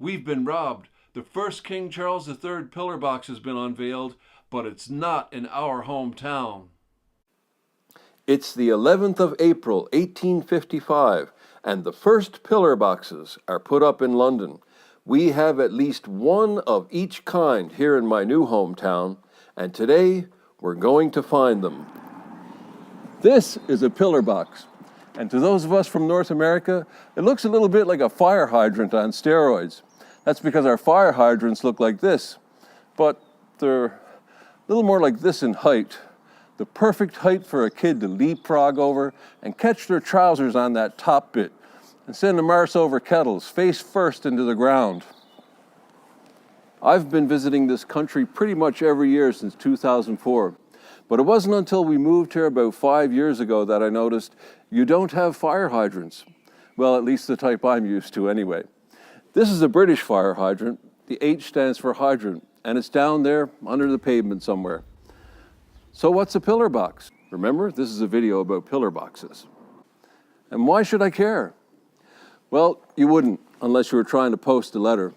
We've been robbed. The first King Charles III Pillar box has been unveiled, but it's not in our hometown. It's the 11th of April, 1855, and the first pillar boxes are put up in London. We have at least one of each kind here in my new hometown, and today we're going to find them. This is a pillar box, and to those of us from North America, it looks a little bit like a fire hydrant on steroids. That's because our fire hydrants look like this, but they're a little more like this in height. The perfect height for a kid to leapfrog over and catch their trousers on that top bit and send them arse over kettles, face first into the ground. I've been visiting this country pretty much every year since 2004, but it wasn't until we moved here about 5 years ago that I noticed you don't have fire hydrants. Well, at least the type I'm used to anyway. This is a British fire hydrant. The H stands for hydrant, and it's down there under the pavement somewhere. So what's a pillar box? Remember, this is a video about pillar boxes. And why should I care? Well, you wouldn't unless you were trying to post a letter.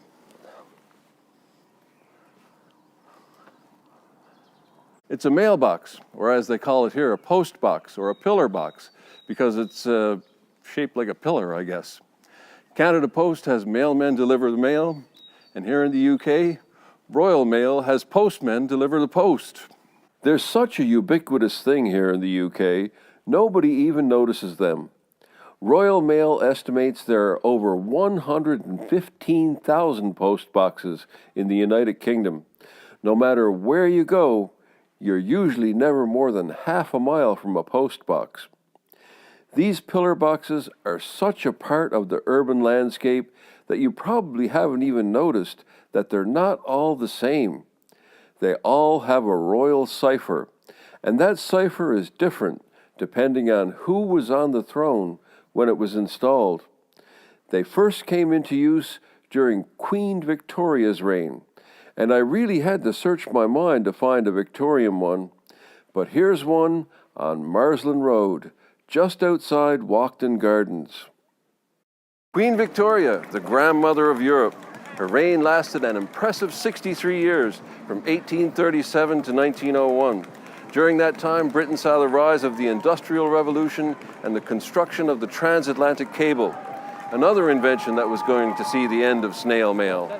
It's a mailbox, or as they call it here, a post box or a pillar box, because it's shaped like a pillar, I guess. Canada Post has mailmen deliver the mail, and here in the UK, Royal Mail has postmen deliver the post. There's such a ubiquitous thing here in the UK, nobody even notices them. Royal Mail estimates there are over 115,000 post boxes in the United Kingdom. No matter where you go, you're usually never more than half a mile from a post box. These pillar boxes are such a part of the urban landscape that you probably haven't even noticed that they're not all the same. They all have a royal cypher, and that cypher is different depending on who was on the throne when it was installed. They first came into use during Queen Victoria's reign, and I really had to search my mind to find a Victorian one, but here's one on Marsland Road, just outside Walkden Gardens. Queen Victoria, the grandmother of Europe. Her reign lasted an impressive 63 years, from 1837 to 1901. During that time, Britain saw the rise of the Industrial Revolution and the construction of the transatlantic cable, another invention that was going to see the end of snail mail.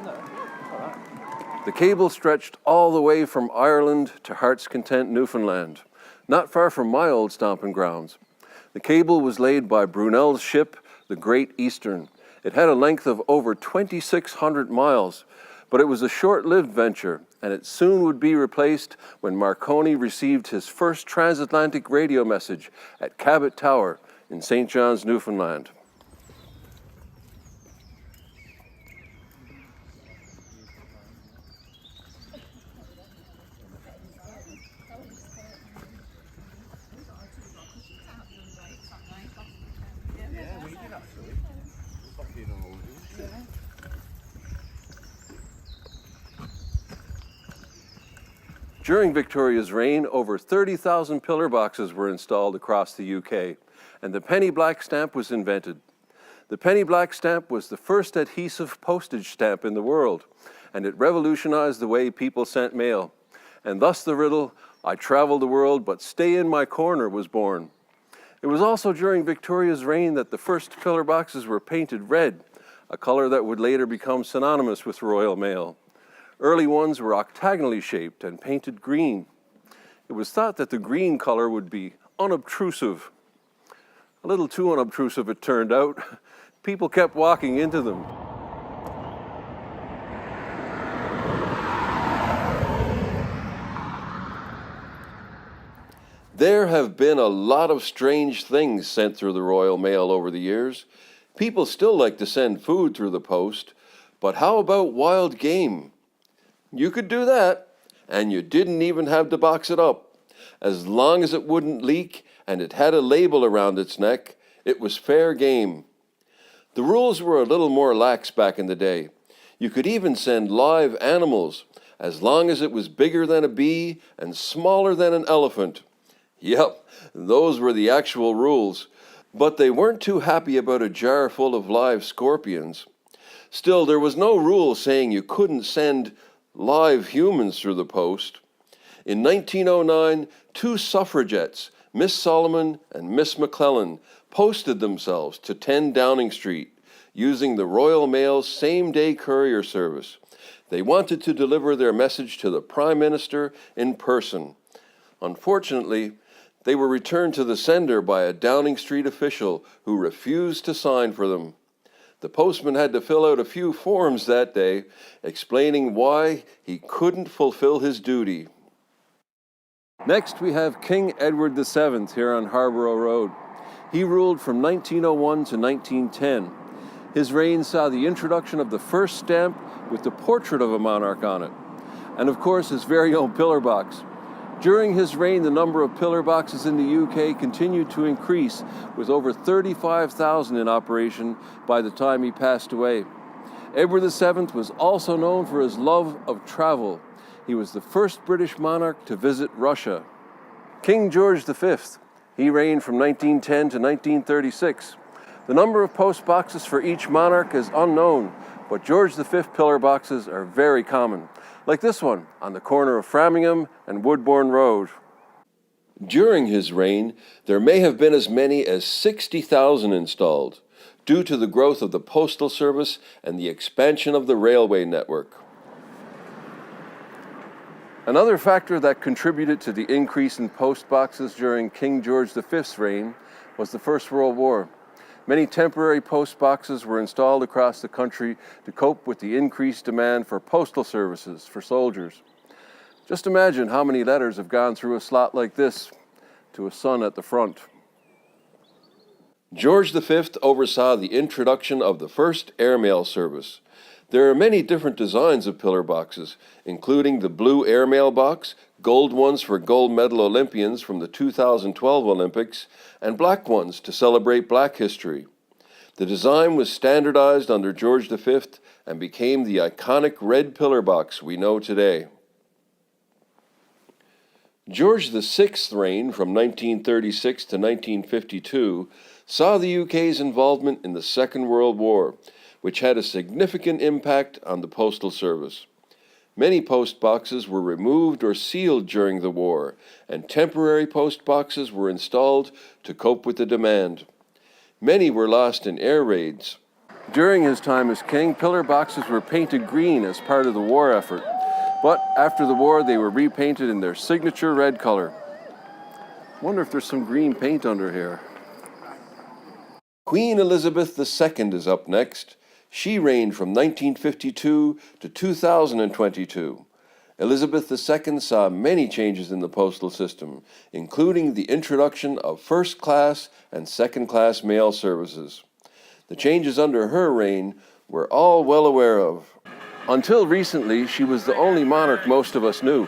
The cable stretched all the way from Ireland to Heart's Content, Newfoundland, not far from my old stomping grounds. The cable was laid by Brunel's ship, the Great Eastern. It had a length of over 2,600 miles, but it was a short-lived venture, and it soon would be replaced when Marconi received his first transatlantic radio message at Cabot Tower in St. John's, Newfoundland. During Victoria's reign, over 30,000 pillar boxes were installed across the UK, and the penny black stamp was invented. The penny black stamp was the first adhesive postage stamp in the world, and it revolutionized the way people sent mail. And thus the riddle, "I travel the world, but stay in my corner," was born. It was also during Victoria's reign that the first pillar boxes were painted red, a color that would later become synonymous with Royal Mail. Early ones were octagonally shaped and painted green. It was thought that the green color would be unobtrusive. A little too unobtrusive, it turned out. People kept walking into them. There have been a lot of strange things sent through the Royal Mail over the years. People still like to send food through the post, but how about wild game? You could do that, and you didn't even have to box it up. As long as it wouldn't leak and it had a label around its neck, it was fair game. The rules were a little more lax back in the day. You could even send live animals, as long as it was bigger than a bee and smaller than an elephant. Yep, those were the actual rules. But they weren't too happy about a jar full of live scorpions. Still, there was no rule saying you couldn't send live humans through the post. In 1909, two suffragettes, Miss Solomon and Miss McClellan, posted themselves to 10 Downing Street using the Royal Mail's same-day courier service. They wanted to deliver their message to the Prime Minister in person. Unfortunately, they were returned to the sender by a Downing Street official who refused to sign for them. The postman had to fill out a few forms that day, explaining why he couldn't fulfill his duty. Next, we have King Edward VII here on Harborough Road. He ruled from 1901 to 1910. His reign saw the introduction of the first stamp with the portrait of a monarch on it, and of course his very own pillar box. During his reign, the number of pillar boxes in the UK continued to increase, with over 35,000 in operation by the time he passed away. Edward VII was also known for his love of travel. He was the first British monarch to visit Russia. King George V, he reigned from 1910 to 1936. The number of post boxes for each monarch is unknown, but George V pillar boxes are very common, like this one on the corner of Framingham and Woodbourne Road. During his reign, there may have been as many as 60,000 installed, due to the growth of the postal service and the expansion of the railway network. Another factor that contributed to the increase in post boxes during King George V's reign was the First World War. Many temporary post boxes were installed across the country to cope with the increased demand for postal services for soldiers. Just imagine how many letters have gone through a slot like this to a son at the front. George V oversaw the introduction of the first airmail service. There are many different designs of pillar boxes, including the blue airmail box, gold ones for gold medal Olympians from the 2012 Olympics, and black ones to celebrate Black history. The design was standardized under George V and became the iconic red pillar box we know today. George VI's reign from 1936 to 1952 saw the UK's involvement in the Second World War, which had a significant impact on the postal service. Many post boxes were removed or sealed during the war, and temporary post boxes were installed to cope with the demand. Many were lost in air raids. During his time as king, pillar boxes were painted green as part of the war effort, but after the war they were repainted in their signature red color. Wonder if there's some green paint under here. Queen Elizabeth II is up next. She reigned from 1952 to 2022. Elizabeth II saw many changes in the postal system, including the introduction of first-class and second-class mail services. The changes under her reign we're all well aware of. Until recently, she was the only monarch most of us knew.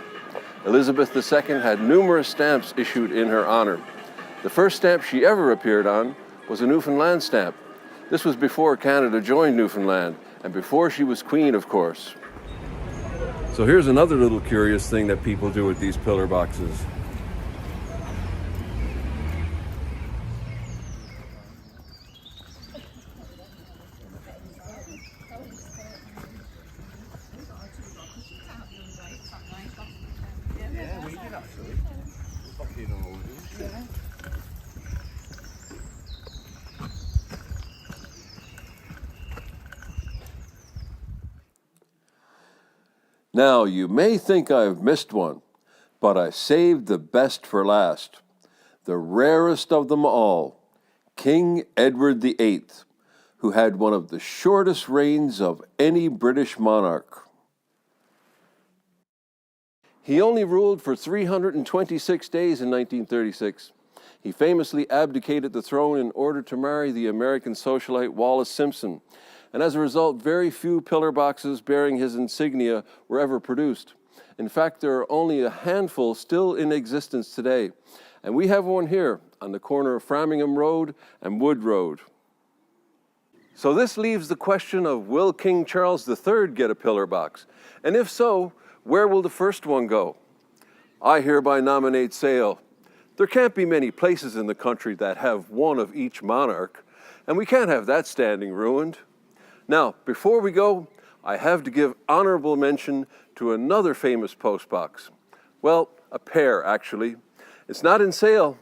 Elizabeth II had numerous stamps issued in her honor. The first stamp she ever appeared on was a Newfoundland stamp. This was before Canada joined Newfoundland, and before she was queen, of course. So here's another little curious thing that people do with these pillar boxes. Now, you may think I've missed one, but I saved the best for last. The rarest of them all, King Edward VIII, who had one of the shortest reigns of any British monarch. He only ruled for 326 days in 1936. He famously abdicated the throne in order to marry the American socialite Wallis Simpson, and as a result, very few pillar boxes bearing his insignia were ever produced. In fact, there are only a handful still in existence today, and we have one here on the corner of Framingham Road and Wood Road. So this leaves the question of, will King Charles III get a pillar box? And if so, where will the first one go? I hereby nominate Sale. There can't be many places in the country that have one of each monarch, and we can't have that standing ruined. Now, before we go, I have to give honorable mention to another famous postbox. Well, a pair, actually. It's not in sale.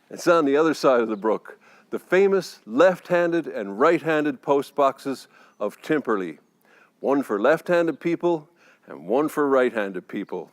It's on the other side of the brook. The famous left-handed and right-handed postboxes of Timperley. One for left-handed people and one for right-handed people.